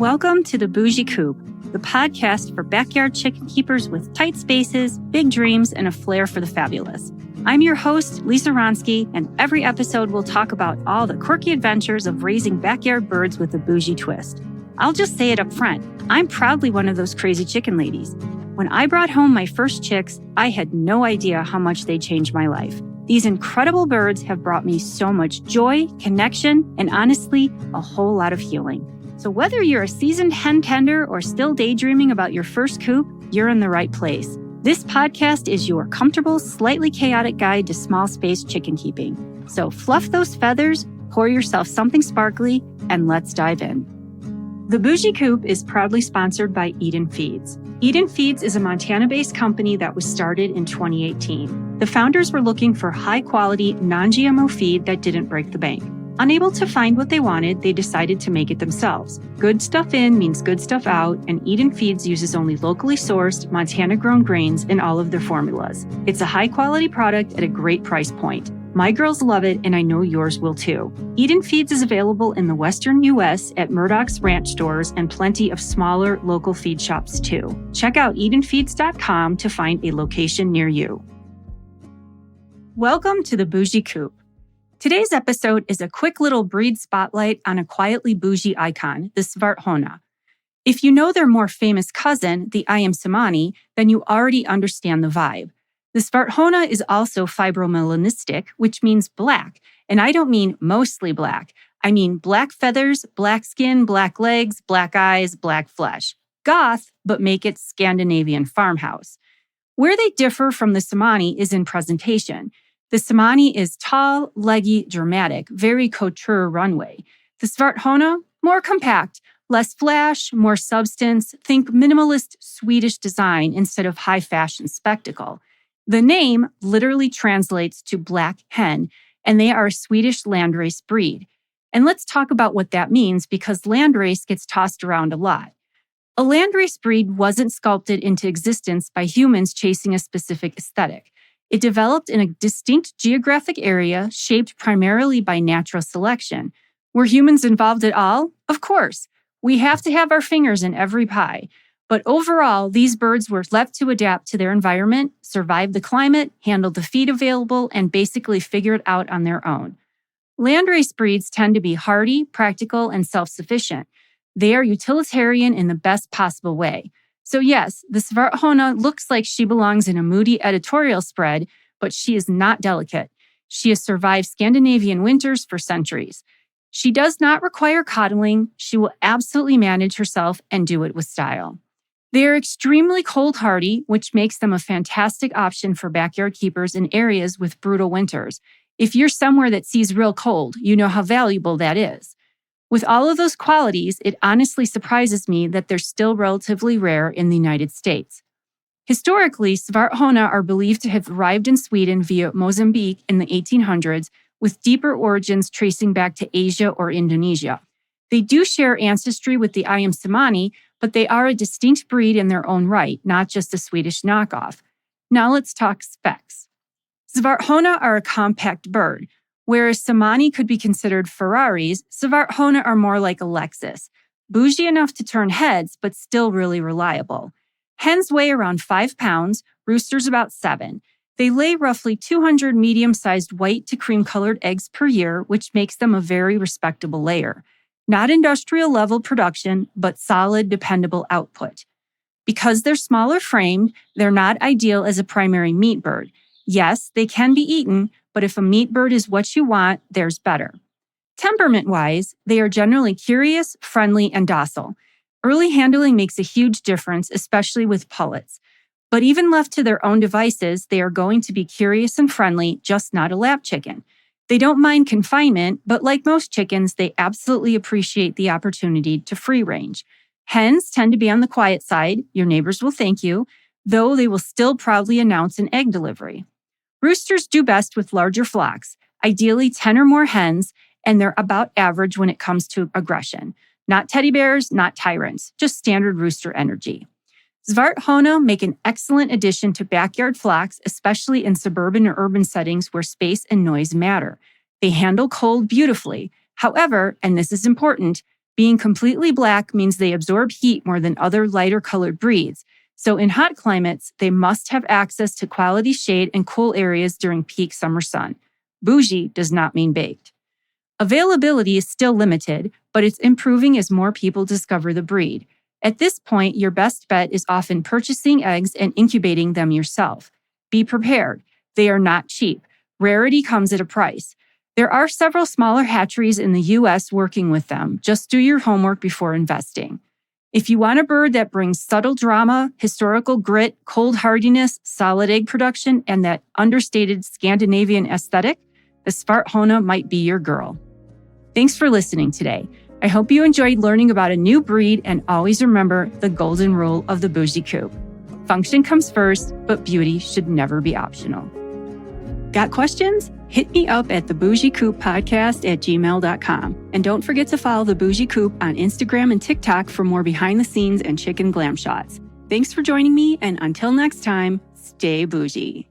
Welcome to the Bougie Coop, the podcast for backyard chicken keepers with tight spaces, big dreams, and a flair for the fabulous. I'm your host, Lisa Ronsky, and every episode we'll talk about all the quirky adventures of raising backyard birds with a bougie twist. I'll just say it up front, I'm proudly one of those crazy chicken ladies. When I brought home my first chicks, I had no idea how much they changed my life. These incredible birds have brought me so much joy, connection, and honestly, a whole lot of healing. So whether you're a seasoned hen tender or still daydreaming about your first coop, you're in the right place. This podcast is your comfortable, slightly chaotic guide to small space chicken keeping. So fluff those feathers, pour yourself something sparkly, and let's dive in. The Bougie Coop is proudly sponsored by Eden Feeds. Eden Feeds is a Montana-based company that was started in 2018. The founders were looking for high-quality, non-GMO feed that didn't break the bank. Unable to find what they wanted, they decided to make it themselves. Good stuff in means good stuff out, and Eden Feeds uses only locally sourced, Montana-grown grains in all of their formulas. It's a high-quality product at a great price point. My girls love it, and I know yours will too. Eden Feeds is available in the western U.S. at Murdoch's ranch stores and plenty of smaller local feed shops too. Check out EdenFeeds.com to find a location near you. Welcome to the Bougie Coop. Today's episode is a quick little breed spotlight on a quietly bougie icon, the Svarthöna. If you know their more famous cousin, the Svarthöna, then you already understand the vibe. The Svarthöna is also fibromelanistic, which means black, and I don't mean mostly black. I mean black feathers, black skin, black legs, black eyes, black flesh. Goth, but make it Scandinavian farmhouse. Where they differ from the Svarthöna is in presentation. The Svarthöna is tall, leggy, dramatic, very couture runway. The Svarthöna, more compact, less flash, more substance, think minimalist Swedish design instead of high-fashion spectacle. The name literally translates to black hen, and they are a Swedish landrace breed. And let's talk about what that means because landrace gets tossed around a lot. A landrace breed wasn't sculpted into existence by humans chasing a specific aesthetic. It developed in a distinct geographic area shaped primarily by natural selection. Were humans involved at all? Of course. We have to have our fingers in every pie. But overall, these birds were left to adapt to their environment, survive the climate, handle the feed available, and basically figure it out on their own. Landrace breeds tend to be hardy, practical, and self-sufficient. They are utilitarian in the best possible way. So yes, the Svarthöna looks like she belongs in a moody editorial spread, but she is not delicate. She has survived Scandinavian winters for centuries. She does not require coddling. She will absolutely manage herself and do it with style. They are extremely cold-hardy, which makes them a fantastic option for backyard keepers in areas with brutal winters. If you're somewhere that sees real cold, you know how valuable that is. With all of those qualities, it honestly surprises me that they're still relatively rare in the United States. Historically, Svarthöna are believed to have arrived in Sweden via Mozambique in the 1800s, with deeper origins tracing back to Asia or Indonesia. They do share ancestry with the Svarthöna, but they are a distinct breed in their own right, not just a Swedish knockoff. Now let's talk specs. Svarthöna are a compact bird. Whereas Svarthöna could be considered Ferraris, Svarthöna are more like a Lexus. Bougie enough to turn heads, but still really reliable. Hens weigh around 5 pounds, roosters about 7. They lay roughly 200 medium-sized white to cream-colored eggs per year, which makes them a very respectable layer. Not industrial-level production, but solid, dependable output. Because they're smaller framed, they're not ideal as a primary meat bird. Yes, they can be eaten, but if a meat bird is what you want, there's better. Temperament-wise, they are generally curious, friendly, and docile. Early handling makes a huge difference, especially with pullets. But even left to their own devices, they are going to be curious and friendly, just not a lap chicken. They don't mind confinement, but like most chickens, they absolutely appreciate the opportunity to free range. Hens tend to be on the quiet side, your neighbors will thank you, though they will still proudly announce an egg delivery. Roosters do best with larger flocks, ideally 10 or more hens, and they're about average when it comes to aggression. Not teddy bears, not tyrants, just standard rooster energy. Svarthöna make an excellent addition to backyard flocks, especially in suburban or urban settings where space and noise matter. They handle cold beautifully. However, and this is important, Being completely black means they absorb heat more than other lighter colored breeds. So in hot climates, they must have access to quality shade and cool areas during peak summer sun. Bougie does not mean baked. Availability is still limited, but it's improving as more people discover the breed. At this point, your best bet is often purchasing eggs and incubating them yourself. Be prepared. They are not cheap. Rarity comes at a price. There are several smaller hatcheries in the U.S. working with them. Just do your homework before investing. If you want a bird that brings subtle drama, historical grit, cold hardiness, solid egg production, and that understated Scandinavian aesthetic, the Svarthöna might be your girl. Thanks for listening today. I hope you enjoyed learning about a new breed, and always remember the golden rule of the bougie coop. Function comes first, but beauty should never be optional. Got questions? Hit me up at thebougiecoop@gmail.com. And don't forget to follow The Bougie Coop on Instagram and TikTok for more behind the scenes and chicken glam shots. Thanks for joining me, and until next time, stay bougie.